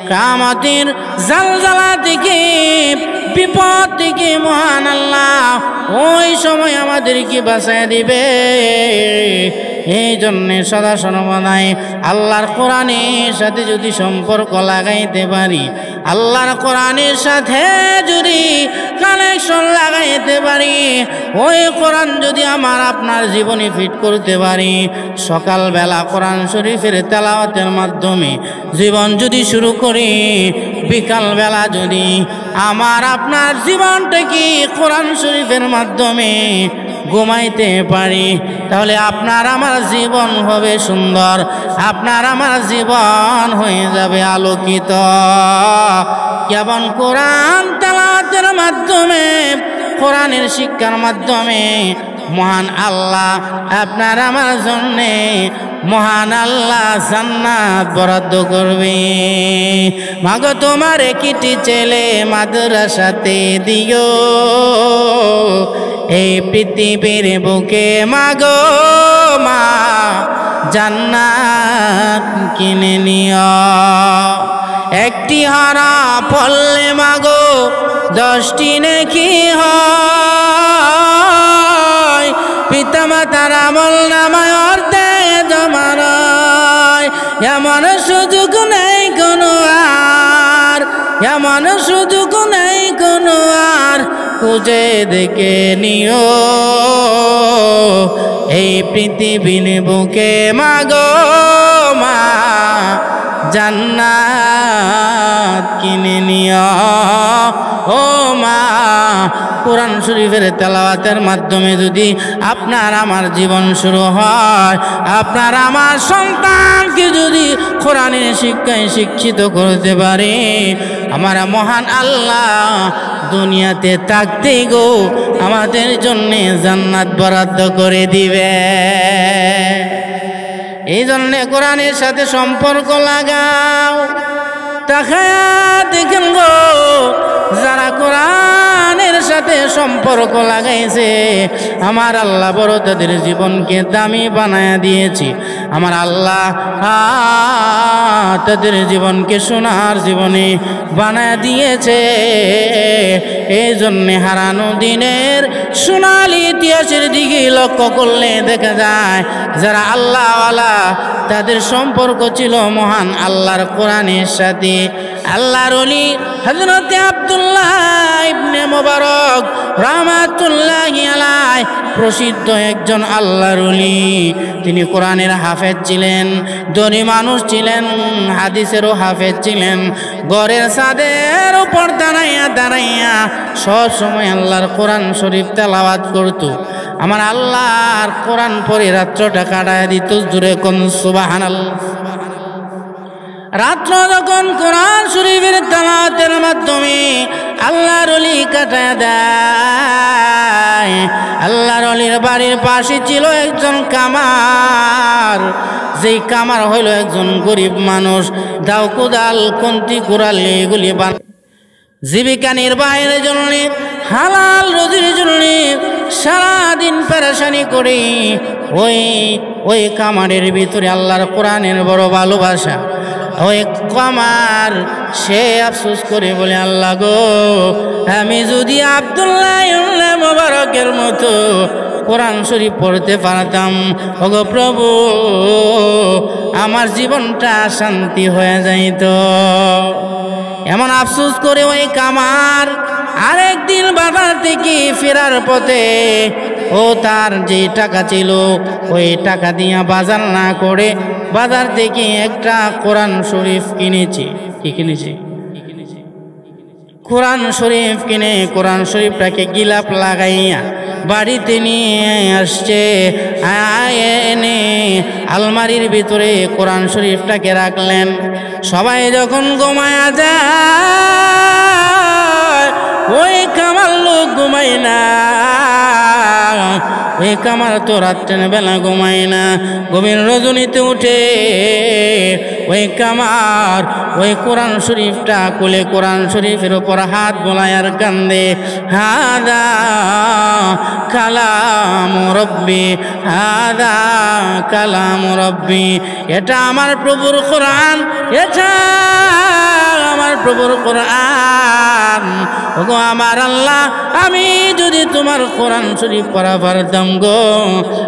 কিয়ামতের জালজালা থেকে, বিপদ থেকে মহান আল্লাহ ওই সময় আমাদেরকে বাঁচায় দিবে। এই জন্যে সদা সর্বদাই আল্লাহর কোরআনের সাথে যদি সম্পর্ক লাগাইতে পারি, আল্লাহর কোরআনের সাথে যদি কানেকশন লাগাইতে পারি, ওই কোরআন যদি আমার আপনার জীবনে ফিট করতে পারি, সকালবেলা কোরআন শরীফের তেলাওয়াতের মাধ্যমে জীবন যদি শুরু করি, বিকালবেলা যদি আমার আপনার জীবনটাকে কোরআন শরীফের মাধ্যমে ঘুমাইতে পারি, তাহলে আপনার আমার জীবন হবে সুন্দর, আপনার আমার জীবন হয়ে যাবে আলোকিত। কেবল কোরআন তেলাওয়াতের মাধ্যমে, কোরআনের শিক্ষার মাধ্যমে মহান আল্লাহ আপনার আমার জন্যে মহান আল্লাহ জান্নাত বরাদ্দ করবে। মাগো তোমার একটি ছেলে মাদ্রাসাতে দিও, এই পৃথিবীর বুকে মাগো মা জান্নাত কিনে নিও। একটি হারা পড়লে মাগো 10টি নেকি হয়, পিতা মাতার আমল নামায় অর্ধেক জমা রয়। এমন সুযোগ নেই কোনো আর, এমন সুযোগ নেই কোনো আর, খুঁজে দেখে নিও এই পৃথিবীর বুকে মাগো মা জান্নাত কিনে নিও। ও মা, কোরআন শরীফের তেলাওয়াতের মাধ্যমে যদি আপনার আমার জীবন শুরু হয়, আপনার আমার সন্তানকে যদি কোরআনের শিক্ষায় শিক্ষিত করতে পারে, আমার মহান আল্লাহ দুনিয়াতে থাকতে গো আমাদের জন্যে জান্নাত বরাদ্দ করে দিবে। এই জন্যে কোরআনের সাথে সম্পর্ক লাগাও। তাকায়া দেখেন গো, যারা কোরআনের সাথে সম্পর্ক লাগাইছে, আমার আল্লাহ বড় তাদের জীবনকে দামি বানায় দিয়েছি। আমার আল্লাহ তাদের জীবনকে সোনার জীবনে বানায় দিয়েছে। এই জন্যে হারানো দিনের সোনালি ইতিহাসের দিকে লক্ষ্য করলে দেখা যায়, যারা আল্লাহওয়ালা তাদের সম্পর্ক ছিল মহান আল্লাহর কোরআনের সাথে। আল্লাহর ওলি হযরত আব্দুল্লাহ ইবনে মুবারক রাহমাতুল্লাহি আলাইহি প্রসিদ্ধ একজন আল্লাহর ওলি। তিনি কোরআনের হাফেজ ছিলেন, ধনী মানুষ ছিলেন, হাদিসেরও হাফেজ ছিলেন। ঘরের ছাদের উপর দাঁড়াইয়া দাঁড়াইয়া সব সময় আল্লাহর কোরআন শরীফ তেলাওয়াত করত। আমার আল্লাহর কোরআন পড়ে রাত্রটা কাটায় দিত। জোরে কোন সুবহানাল্লাহ। রাত্র যখন কোরআন শরীফের তেলাওয়াতের মাধ্যমে আল্লাহর ওলি কাটায় দেয়, আল্লাহর ওলির বাড়ির পাশে ছিল একজন কামার। যেই কামার হইল একজন গরিব মানুষ, দাও কোদাল, কন্তি কুড়াল এগুলি জীবিকা নির্বাহের জন্য, হালাল রুজির জন্য সারাদিন পেরেশানি করে ওই কামারের ভিতরে আল্লাহর কোরআনের বড় ভালোবাসা। ওই কামার সে আফসোস করে বলে, আল্লাহ গো, আমি যদি আব্দুল্লাহ ইবনে মুবারকের মতো কোরআন শরীফ পড়তে পারতাম, ওগো প্রভু, আমার জীবনটা শান্তি হয়ে যাইত। এমন আফসোস করে ওই কামার আরেকদিন বাজার থেকে ফেরার পথে তার যে টাকা ছিল ওই টাকা দিয়ে বাজার না করে বাজার থেকে একটা কোরআন শরীফ কিনেছে। কি কিনেছে? কোরআন শরীফ কিনে কোরআন শরীফটাকে গিলাপ লাগাইয়া বাড়িতে নিয়ে আসছে। এনে আলমারির ভিতরে কোরআন শরীফটাকে রাখলেন। সবাই যখন ঘুমায়া যায়, ওই কামার লোক ঘুমায় না। ওই কামার তো রাত্রের বেলা ঘুমায় না, গভীর রজনীতে উঠে ওই কামার ওই কোরআন শরীফটা খুলে কোরআন শরীফের উপর হাত বোলায় আর কান্দে, হাদা কালাম রব্বি, হাদা কালাম রব্বি, এটা আমার প্রভুর কোরআন, এটা আমার প্রভুর কোরআন। ওগো আমার আল্লাহ, আমি যদি তোমার কোরআন শরীফ পড়া পারতাম গো,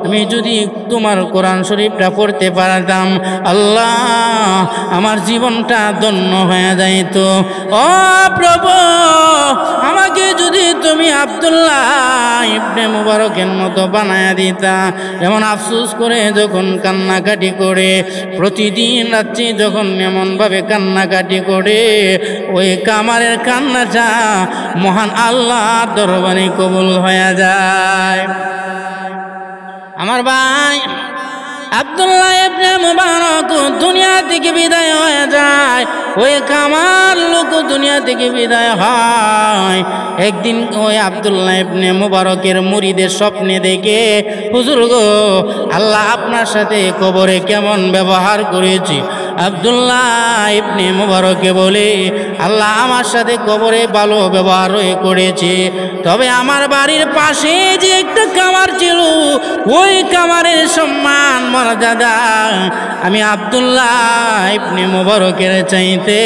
আমি যদি তোমার কোরআন শরীফটা পড়তে পারতাম, আল্লাহ আমার জীবনটা ধন্য হয়ে যাইত। ও প্রভু, আমাকে যদি তুমি আব্দুল্লাহ ইবনে মুবারকের মতো বানায়া দিতা। এমন আফসোস করে যখন কান্নাকাটি করে, প্রতিদিন রাত্রি যখন এমনভাবে কান্নাকাটি করে, ওই কামারের কান্নাটা মহান আল্লাহর দরবারে কবুল হয়ে যায়। আমার ভাই আব্দুল্লাহ ইবনে মুবারক দুনিয়া থেকে বিদায় হয়ে যায়, ওই কামার লোক দুনিয়া থেকে বিদায় হয়। একদিন ওই আব্দুল্লাহ ইবনে মুবারকের মুরিদের স্বপ্নে দেখে, হুজুর গো, আল্লাহ আপনার সাথে কবরে কেমন ব্যবহার করেছে। আব্দুল্লাহ ইবনে মুবারকে বলে, আল্লাহ আমার সাথে কবরে ভালো ব্যবহার করেছে, তবে আমার বাড়ির পাশে যে একটা কামার ছিল, ওই কামারের সম্মান মর্যাদা আমি আব্দুল্লাহ ইবনে মুবারকের চাইতে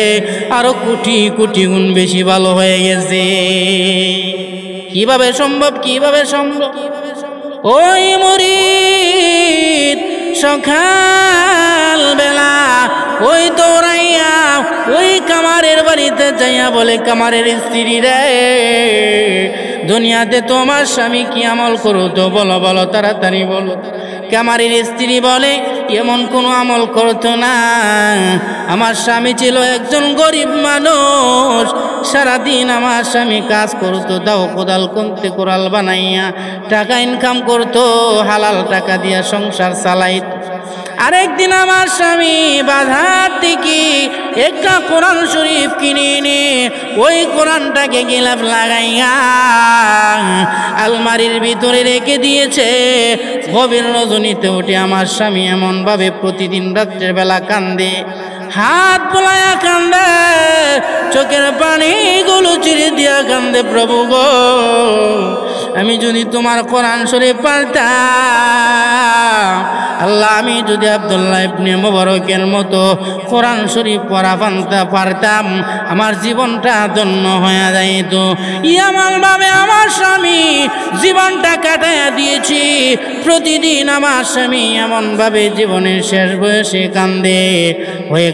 আরো কোটি কোটি গুণ বেশি ভালো হয়ে গেছে। কিভাবে সম্ভব? কিভাবে সম্ভব? ওই মুরিদ সকাল বেলা ওই দৌড়াইয়া ওই কামারের বাড়িতে যাইয়া বলে, কামারের স্ত্রী রে, দুনিয়াতে তোমার স্বামী কি আমল করো তো বলো, বলো তাড়াতাড়ি বলো। কামারের স্ত্রী বলে, এমন কোনো আমল করতো না, আমার স্বামী ছিল একজন গরিব মানুষ, সারাদিন আমার স্বামী কাজ করতো, দাও কোদাল কোনতে কোরাল বানাইয়া টাকা ইনকাম করতো, হালাল টাকা দিয়া সংসার চালাইত। আরেকদিন আমার স্বামী বাজার থেকে একটা কোরআন শরীফ কিনে এনে ওই কোরআনটাকে গিলাফ লাগাইয়া আলমারির ভিতরে রেখে দিয়েছে। গভীর রজনীতে উঠে আমার স্বামী এমনভাবে প্রতিদিন রাত্রের বেলা কান্দে, হাত বোলায়া কান্দে, চোখের পানিগুলো চিরে দিয়া কান্দে, প্রভু গো, আমি যদি তোমার কোরআন শরীফ পারতাম, আল্লাহ আমি যদি আব্দুল্লাহ ইবনে মুবারকের মতো কোরআন শরীফ পড়া পারতাম, আমার জীবনটা ধন্য হয়ে যাইত। এমন ভাবে আমার স্বামী জীবনটা কাটাইয়া দিয়েছি। প্রতিদিন আমার স্বামী এমনভাবে জীবনের শেষ বয়সে কান্দে। ওই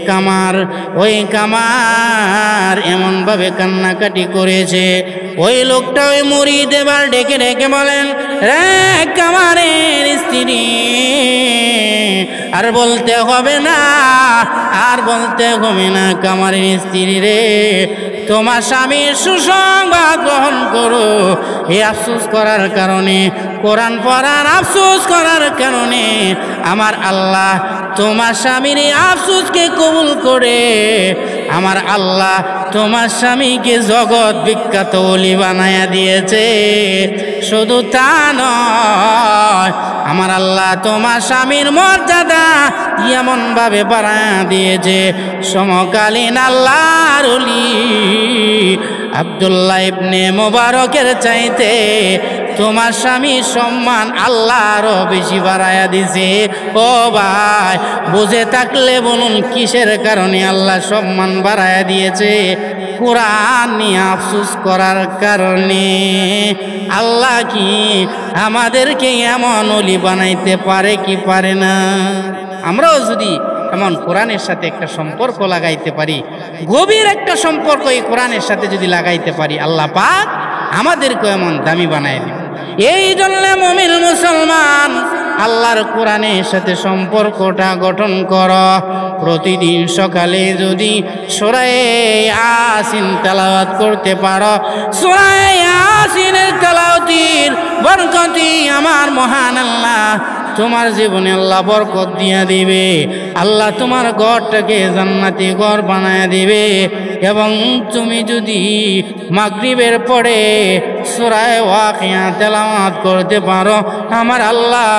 কামার এমনভাবে কান্নাকাটি করেছে। ওই লোকটা ওই মুরিদ এবার ডেকে ডেকে বলেন, রে কামারের স্ত্রী, আর বলতে হবে না, আর বলতে হবে না, কামারের স্ত্রী রে, তোমার স্বামীর সুসংবাদ গ্রহণ করো। এই আফসোস করার কারণে, কোরআন পড়ার আফসোস করার কারণে আমার আল্লাহ তোমার স্বামীর এই আফসোসকে কবুল করে আমার আল্লাহ তোমার স্বামীকে জগৎ বিখ্যাত ওলি বানায়া দিয়েছে। শুধু তা নয়, আমার আল্লাহ তোমার স্বামীর মর্যাদা এমনভাবে বাড়ায়া দিয়েছে, সমকালীন আল্লাহর ওলি আব্দুল্লাহ ইবনে মুবারকের চাইতে তোমার স্বামীর সম্মান আল্লাহ আরো বেশি বাড়ায়া দিছে। ও ভাই, বুঝে থাকলে বলুন কিসের কারণে আল্লাহ সম্মান বাড়ায়া দিয়েছে? কোরআন নিয়ে আফসোস করার কারণে। আল্লাহ কি আমাদেরকে এমন ওলি বানাইতে পারে কি পারে না? আমরাও যদি এমন কোরআনের সাথে একটা সম্পর্ক লাগাইতে পারি, গভীর একটা সম্পর্ক এই কোরআনের সাথে যদি লাগাইতে পারি, আল্লাহ পাক আমাদেরকে এমন দামি বানায় দিবে। এই জন্য মুমিন মুসলমান আল্লাহর কোরআনের সাথে সম্পর্কটা গঠন করো। প্রতিদিন সকালে যদি সূরা ইয়াসিন তেলাওয়াত করতে পারো, সূরা ইয়াসিনের তেলাওয়াতের বরকতে আমার মহান আল্লাহ তোমার জীবনে আল্লাহ বরকত দিয়া দিবে। আল্লাহ তোমার ঘরটাকে জান্নাতি ঘর বানায় দিবে। এবং তুমি যদি মাগরিবের পরে সূরা ওয়াকিয়া তেলাওয়াত করতে পারো, আমার আল্লাহ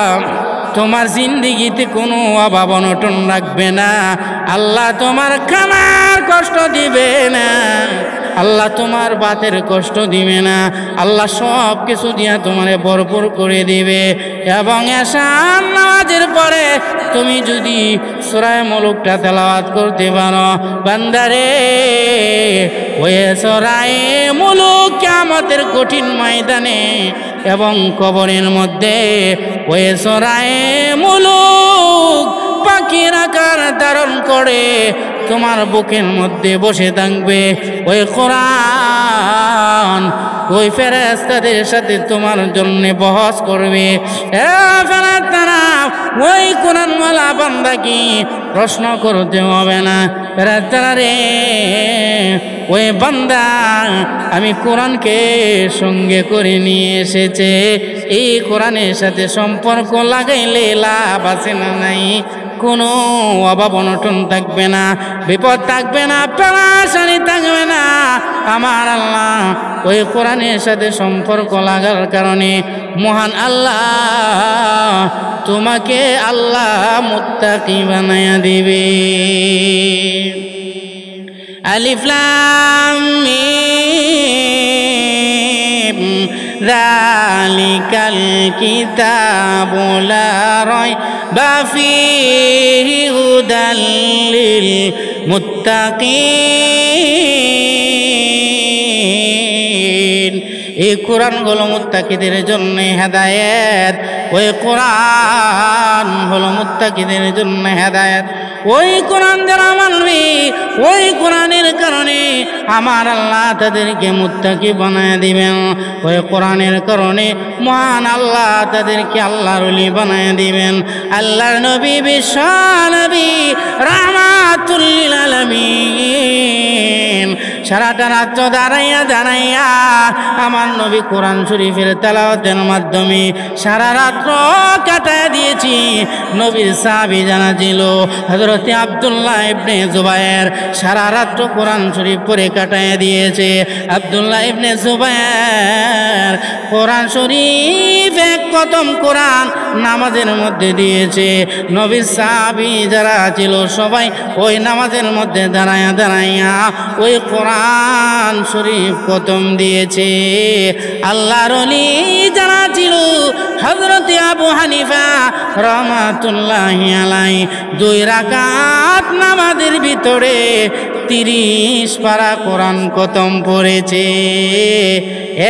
তোমার জিন্দেগিতে কোনো অভাব অনটন রাখবে না। আল্লাহ তোমার খানার কষ্ট দিবে না, আল্লাহ তোমার বাতের কষ্ট দিবে না, আল্লাহ সব কিছু দিয়া তোমারে ভরপুর করে দিবে। এবং এশার নামাজের পরে তুমি যদি সূরা মুলুকটা তেলাওয়াত করতে পারো, বান্দারে ওই সূরা মুলুক কিয়ামতের কঠিন ময়দানে এবং কবরের মধ্যে ওই সূরা মুলুক পাখির আকার ধারণ করে তোমার বুকের মধ্যে বসে থাকবে। ওই কোরআন ওই ফেরেশতাদের সাথে তোমার জন্য বহস করবে। ফেরেশতারা ওই কোরআনওয়ালা বান্দাকে প্রশ্ন করতে হবে না, ফেরেশতারা রে ওই বান্দা আমি কোরআনকে সঙ্গে করে নিয়ে এসেছে, এই কোরআনের সাথে সম্পর্ক লাগাইলে লাভ আছে না নাই? কোনো অভাব অনটন থাকবে না, বিপদ থাকবে না, পেরেশানি থাকবে না। আমার আল্লাহ ওই কোরআনের সাথে সম্পর্ক লাগার কারণে মহান আল্লাহ তোমাকে আল্লাহ মুত্তাকি বানায়া দিবে। আলিফ লাম মিম যালিকাল কিতাবু লা রাইবা ফীহি হুদাল লিল মুত্তাকিন। এই কোরআন হলো মুত্তাকিদের জন্য হেদায়েত। ওই কোরআন হলো মুত্তাকিদের জন্য হেদায়েত। ওই কোরআন যারা মানবে, ওই কোরআনের কারণে আমার আল্লাহ তাদেরকে মুত্তাকি বানায় দিবেন। ওই কোরআনের কারণে মহান আল্লাহ তাদেরকে আল্লাহর ওলি বানায় দিবেন। আল্লাহর নবী বিশ্ব নবী রাহমাতুল লিল আলামিন সারাটা রাত্র দাঁড়াইয়া আমার নবী কোরআন শরীফের তেলাওয়াতের মাধ্যমে সারা রাত্র কাটায় দিয়েছি। নবীর সাহাবী জানা ছিল হযরত আব্দুল্লাহ ইবনে জুবায়ের সারা রাত্র কোরআন শরীফ পড়ে কাটায় দিয়েছে। আব্দুল্লাহ ইবনে জুবায়ের কোরআন শরীফ এক খতম কোরআন নামাজের মধ্যে দিয়েছে। নবীর সাহাবী যারা ছিল সবাই ওই নামাজের মধ্যে দাঁড়াইয়া ওই কোরআন শরীফ খতম দিয়েছে। আল্লাহর ওলি যারা ছিল হযরত আবু হানিফা রাহমাতুল্লাহি আলাইহি 2 রাকাত নামাজের ভিতরে 30 পারা কোরআন খতম পড়েছে।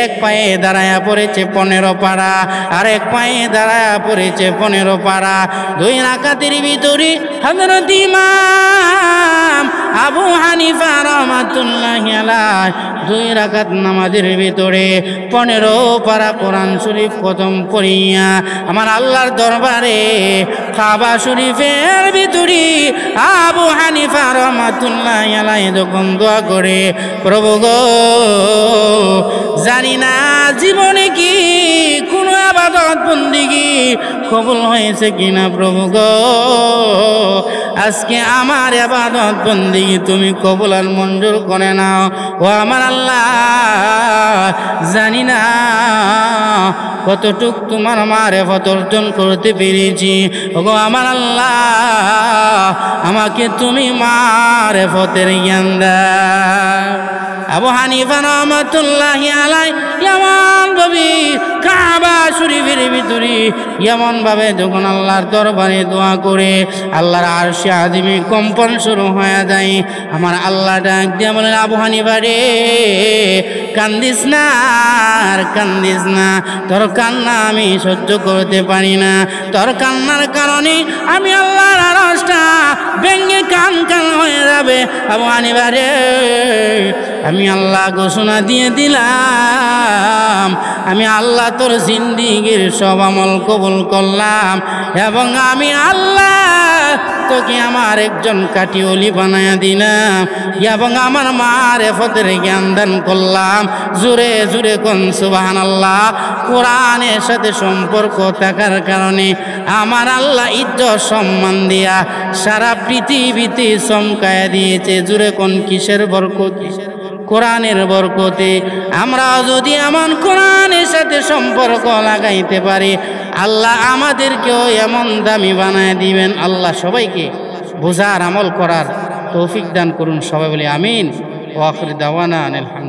এক পায়ে দাঁড়ায়া পড়েছে 15 পারা, আর এক পায়ে দাঁড়ায়া পড়েছে 15 পারা। 2 রাকাতের ভিতরে হযরত ইমাম আবু হানিফা রাহমাতুল্লাহি আলাইহি 2 রাকাত নামাজের ভিতরে 15 পারা কোরআন শরীফ খতম পড়িয়া আমার আল্লাহর দরবারে কাবা শরীফের ভিতরে আবু হানিফা রাহমাতুল্লাহি আলাইহি যখন দোয়া করে, প্রভু গো জানি না জীবনে কি কোনো ইবাদত বন্দেগী কবুল হয়েছে কিনা, প্রভু গো আজকে আমার ইবাদত বন্দেগী তুমি কবুল আর মঞ্জুর করে নাও। ও আমার আল্লাহ জানি না কতটুক তোমার মারেফত অর্জন করতে পেরেছি। ওগো আমার আল্লাহ আমাকে তুমি মারেফতের জ্ঞান দাও। আবু হানিফা রহমাতুল্লাহি আলাইহি এমন ভাবে কাবা শরীফের ভিতরে এমন ভাবে যখন আল্লাহর দরবারে দোয়া করে আল্লাহর আরশে আযিমে কম্পন শুরু হয়ে যায়। আমার আল্লাহ ডাক দিয়ে বলেন, আবু হানিফা রে, কান্দিস না আর কান্দিস না, তোর কান্না আমি সহ্য করতে পারি না। তোর কান্নার কারণে আমি আল্লাহর আরশটা ভেঙে কান কান হয়ে যাবে। আবু হানিফা রে, আমি আল্লাহ ঘোষণা দিয়ে দিলাম, আমি আল্লাহ তোর জিন্দিগির সব আমল কবুল করলাম এবং আমি আল্লাহ তোকে আমার একজন কাটিওলি বানায়া দিলাম এবং আমার মার এফতের জ্ঞান দান করলাম। জোরে জোরে কোন সুবহানাল্লাহ। কোরআনের সাথে সম্পর্ক থাকার কারণে আমার আল্লাহ ইজ্জত সম্মান দিয়া সারা পৃথিবীতে চমকায়া দিয়েছে। জোরে কোন কিসের বরকত? কোরআনের বরকতে। আমরা যদি এমন কোরআনের সাথে সম্পর্ক লাগাইতে পারি, আল্লাহ আমাদেরকেও এমন দামি বানায় দিবেন। আল্লাহ সবাইকে বোঝার আমল করার তৌফিক দান করুন। সবাই বলি আমিন। ওয়া আখিরু দাওয়ানা আনিল হামদুলিল্লাহ।